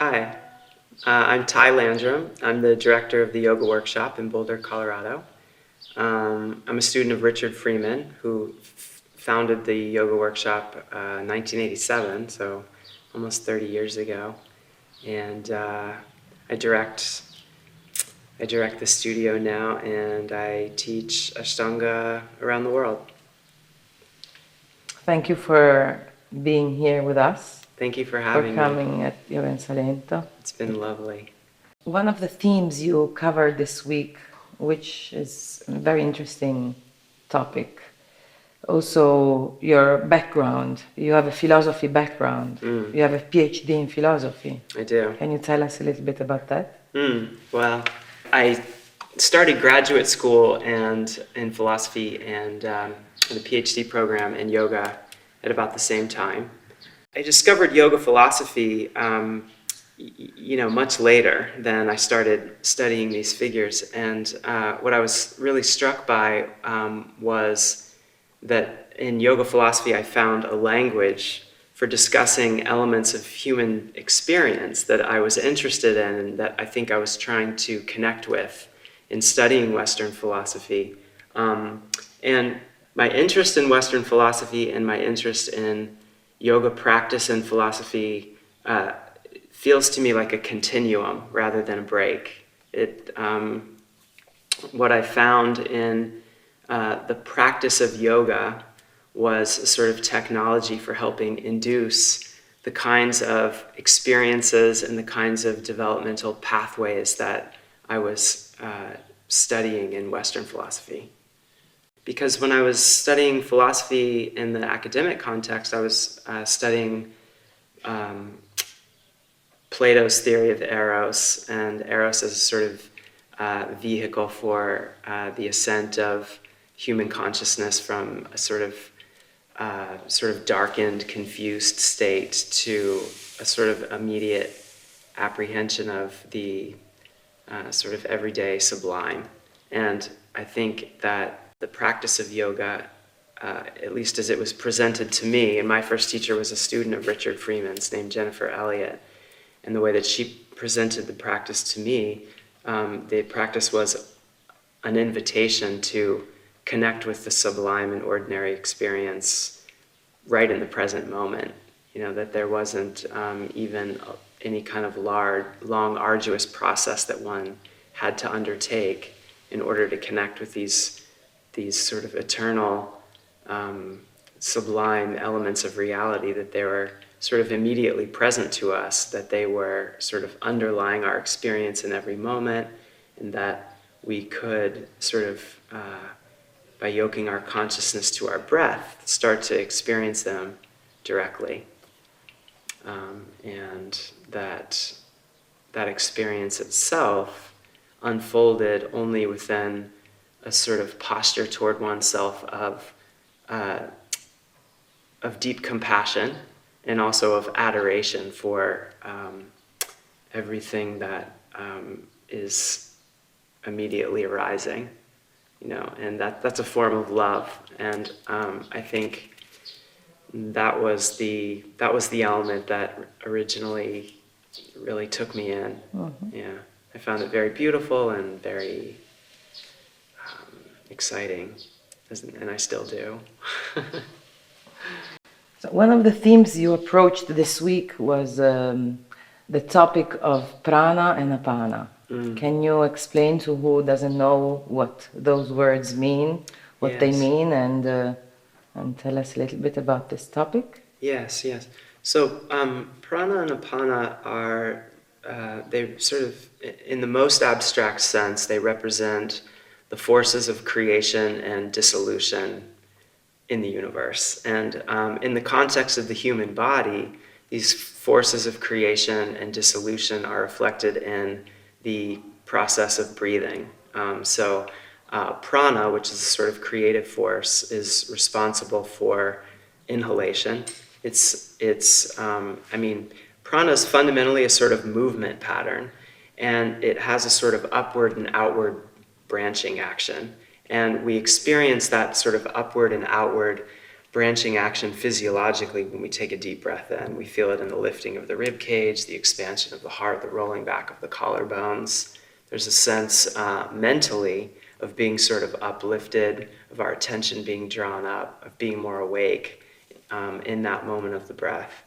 Hi, I'm Ty Landrum. I'm the director of the yoga workshop in Boulder, Colorado. I'm a student of Richard Freeman, who founded the yoga workshop in 1987, so almost 30 years ago. And I direct the studio now, and I teach Ashtanga around the world. Thank you for being here with us. Thank you for having me. For coming at Yoga in Salento. It's been lovely. One of the themes you covered this week, which is a very interesting topic, also your background. You have a philosophy background. You have a PhD in philosophy. I do. Can you tell us a little bit about that? Well, I started graduate school and in philosophy and the PhD program in yoga at about the same time. I discovered yoga philosophy, much later than I started studying these figures. And what I was really struck by was that in yoga philosophy I found a language for discussing elements of human experience that I was interested in and that I think I was trying to connect with in studying Western philosophy. And my interest in Western philosophy and my interest in yoga practice and philosophy feels to me like a continuum rather than a break. What I found in the practice of yoga was a sort of technology for helping induce the kinds of experiences and the kinds of developmental pathways that I was studying in Western philosophy. Because when I was studying philosophy in the academic context, I was studying Plato's theory of Eros, and Eros as a sort of vehicle for the ascent of human consciousness from a sort of darkened, confused state to a sort of immediate apprehension of the sort of everyday sublime. And I think that the practice of yoga, at least as it was presented to me, and my first teacher was a student of Richard Freeman's named Jennifer Elliott, and the way that she presented the practice to me, the practice was an invitation to connect with the sublime and ordinary experience right in the present moment. That there wasn't even any kind of long, arduous process that one had to undertake in order to connect with these sort of eternal, sublime elements of reality, that they were sort of immediately present to us, that they were sort of underlying our experience in every moment, and that we could sort of, by yoking our consciousness to our breath, start to experience them directly. And that experience itself unfolded only within a sort of posture toward oneself of deep compassion and also of adoration for everything that is immediately arising, and that's a form of love. And I think that was the element that originally really took me in. Mm-hmm. Yeah, I found it very beautiful and very exciting, and I still do. So one of the themes you approached this week was the topic of Prana and Apana. Can you explain to who doesn't know what those words mean, what they mean, and tell us a little bit about this topic? Yes. So Prana and Apana are, they sort of, in the most abstract sense, they represent the forces of creation and dissolution in the universe. And in the context of the human body, these forces of creation and dissolution are reflected in the process of breathing. So prana, which is a sort of creative force, is responsible for inhalation. Prana is fundamentally a sort of movement pattern, and it has a sort of upward and outward branching action. And we experience that sort of upward and outward branching action physiologically when we take a deep breath in. We feel it in the lifting of the rib cage, the expansion of the heart, the rolling back of the collarbones. There's a sense mentally of being sort of uplifted, of our attention being drawn up, of being more awake in that moment of the breath.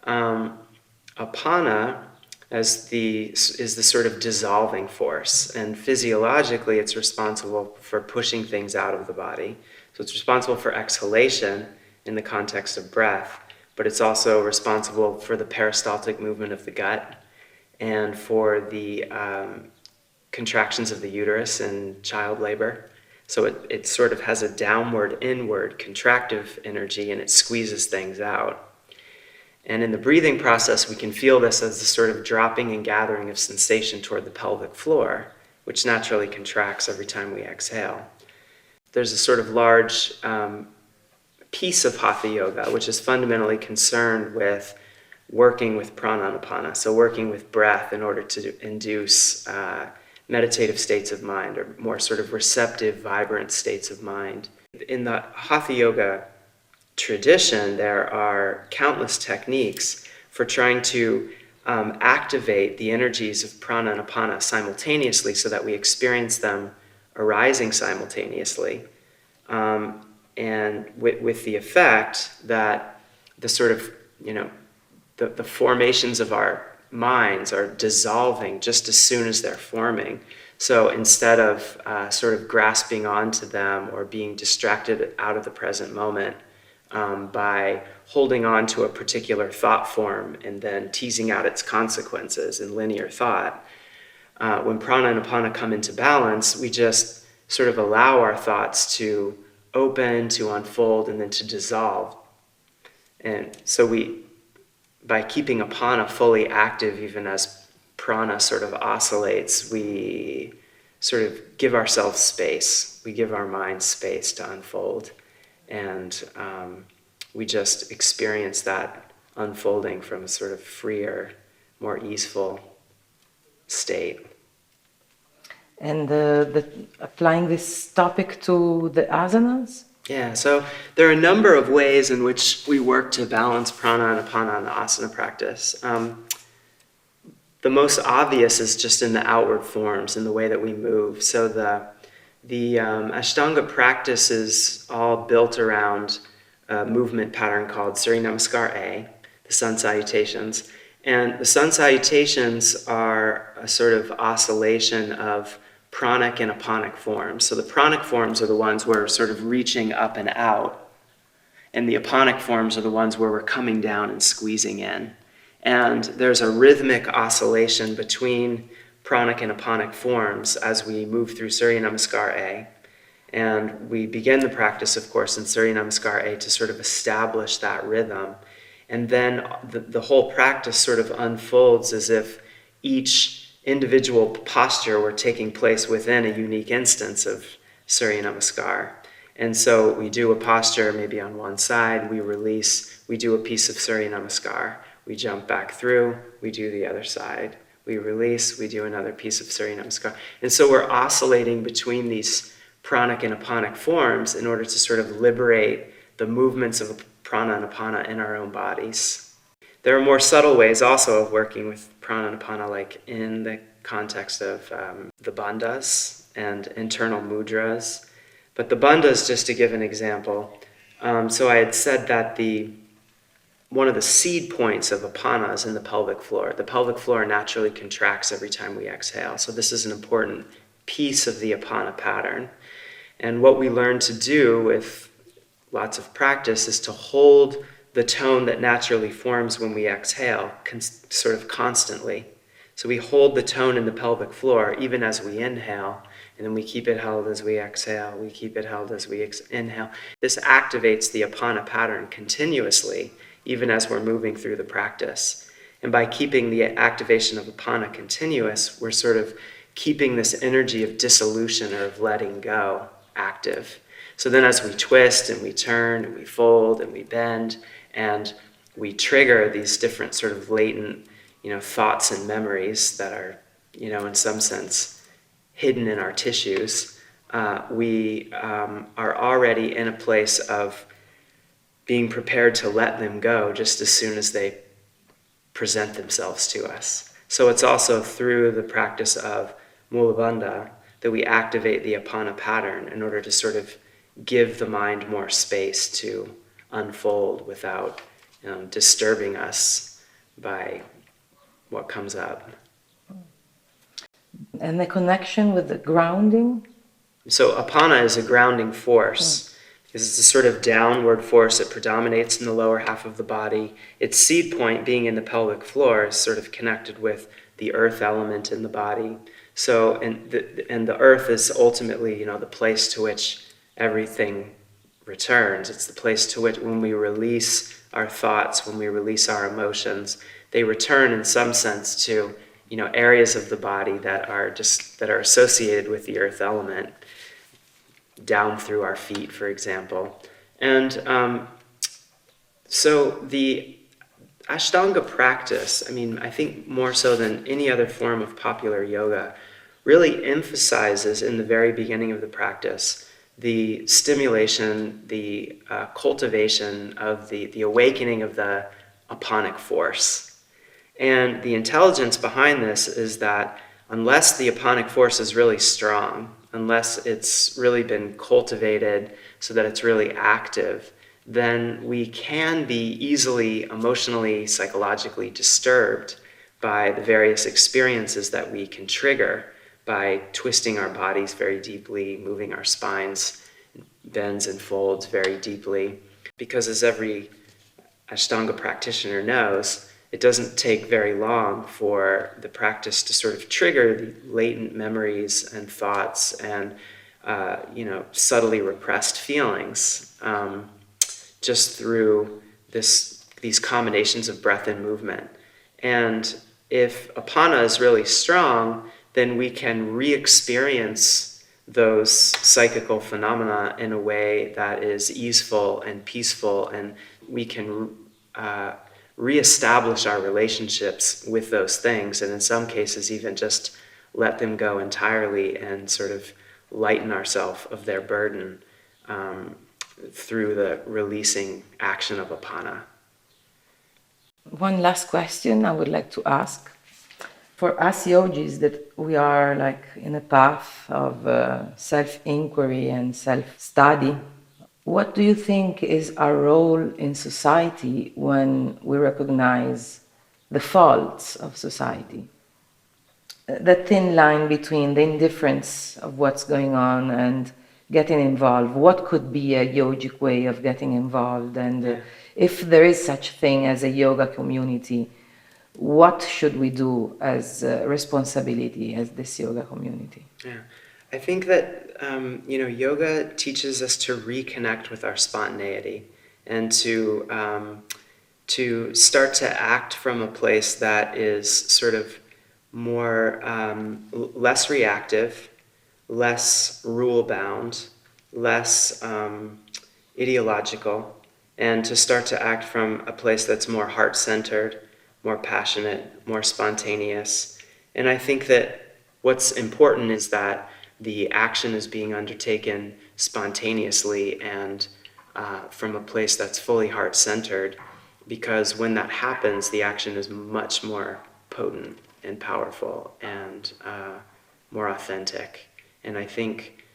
Apana is the sort of dissolving force, and physiologically it's responsible for pushing things out of the body. So it's responsible for exhalation in the context of breath, but it's also responsible for the peristaltic movement of the gut and for the contractions of the uterus in child labor. So it sort of has a downward, inward, contractive energy, and it squeezes things out. And in the breathing process, we can feel this as the sort of dropping and gathering of sensation toward the pelvic floor, which naturally contracts every time we exhale. There's a sort of large piece of Hatha Yoga, which is fundamentally concerned with working with Prana and Apana, so working with breath in order to induce meditative states of mind, or more sort of receptive, vibrant states of mind. In the Hatha Yoga tradition, there are countless techniques for trying to activate the energies of Prana and Apana simultaneously so that we experience them arising simultaneously, and with the effect that the sort of, the formations of our minds are dissolving just as soon as they're forming. So instead of sort of grasping onto them or being distracted out of the present moment by holding on to a particular thought form and then teasing out its consequences in linear thought, when Prana and Apana come into balance, we just sort of allow our thoughts to open, to unfold, and then to dissolve. And so by keeping Apana fully active, even as Prana sort of oscillates, we sort of give ourselves space. We give our mind space to unfold. And we just experience that unfolding from a sort of freer, more easeful state. And applying this topic to the asanas? Yeah, so there are a number of ways in which we work to balance Prana and Apana in the asana practice. The most obvious is just in the outward forms, in the way that we move. So the Ashtanga practice is all built around a movement pattern called Surya Namaskar A, the sun salutations. And the sun salutations are a sort of oscillation of pranic and apanic forms. So the pranic forms are the ones where we're sort of reaching up and out, and the apanic forms are the ones where we're coming down and squeezing in. And there's a rhythmic oscillation between pranic and apanic forms as we move through Surya Namaskar A. And we begin the practice, of course, in Surya Namaskar A to sort of establish that rhythm. And then the whole practice sort of unfolds as if each individual posture were taking place within a unique instance of Surya Namaskar. And so we do a posture maybe on one side, we release, we do a piece of Surya Namaskar, we jump back through, we do the other side, we release, we do another piece of Surya Namaskar. And so we're oscillating between these pranic and apanic forms in order to sort of liberate the movements of Prana and Apana in our own bodies. There are more subtle ways also of working with Prana and Apana, like in the context of the bandhas and internal mudras. But the bandhas, just to give an example, so I had said that one of the seed points of Apana is in the pelvic floor. The pelvic floor naturally contracts every time we exhale. So this is an important piece of the Apana pattern. And what we learn to do with lots of practice is to hold the tone that naturally forms when we exhale, sort of constantly. So we hold the tone in the pelvic floor even as we inhale, and then we keep it held as we exhale, we keep it held as we inhale. This activates the Apana pattern continuously, even as we're moving through the practice. And by keeping the activation of Apana continuous, we're sort of keeping this energy of dissolution or of letting go active. So then as we twist and we turn and we fold and we bend and we trigger these different sort of latent, thoughts and memories that are, in some sense hidden in our tissues, we are already in a place of being prepared to let them go just as soon as they present themselves to us. So it's also through the practice of mula bandha that we activate the apana pattern in order to sort of give the mind more space to unfold without disturbing us by what comes up. And the connection with the grounding? So apana is a grounding force. Because it's a sort of downward force that predominates in the lower half of the body. Its seed point, being in the pelvic floor, is sort of connected with the earth element in the body. So, and the earth is ultimately, the place to which everything returns. It's the place to which, when we release our thoughts, when we release our emotions, they return in some sense to, areas of the body that are associated with the earth element, down through our feet, for example. And so the Ashtanga practice, I think more so than any other form of popular yoga, really emphasizes in the very beginning of the practice the stimulation, the cultivation of the awakening of the aponic force. And the intelligence behind this is that unless the aponic force is really strong, unless it's really been cultivated so that it's really active, then we can be easily emotionally, psychologically disturbed by the various experiences that we can trigger by twisting our bodies very deeply, moving our spines, bends and folds very deeply. Because as every Ashtanga practitioner knows, it doesn't take very long for the practice to sort of trigger the latent memories and thoughts and, subtly repressed feelings just through these combinations of breath and movement. And if apana is really strong, then we can re-experience those psychical phenomena in a way that is easeful and peaceful, and we can reestablish our relationships with those things, and in some cases even just let them go entirely and sort of lighten ourselves of their burden through the releasing action of apana. One last question I would like to ask. For us yogis, that we are like in a path of self-inquiry and self-study, what do you think is our role in society when we recognize the faults of society? The thin line between the indifference of what's going on and getting involved. What could be a yogic way of getting involved? And if there is such thing as a yoga community, what should we do as responsibility as this yoga community? Yeah, I think that yoga teaches us to reconnect with our spontaneity and to start to act from a place that is sort of more less reactive, less rule-bound, less ideological, and to start to act from a place that's more heart-centered, more passionate, more spontaneous. And I think that what's important is that the action is being undertaken spontaneously and from a place that's fully heart-centered, because when that happens, the action is much more potent and powerful and more authentic. And I think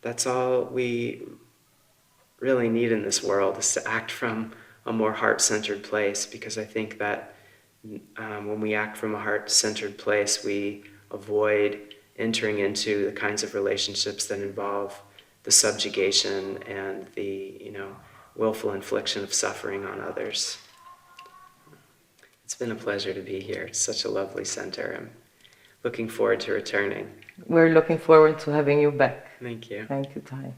that's all we really need in this world, is to act from a more heart-centered place, because I think that when we act from a heart-centered place, we avoid entering into the kinds of relationships that involve the subjugation and the, willful infliction of suffering on others. It's been a pleasure to be here. It's such a lovely center. I'm looking forward to returning. We're looking forward to having you back. Thank you. Thank you, Ty.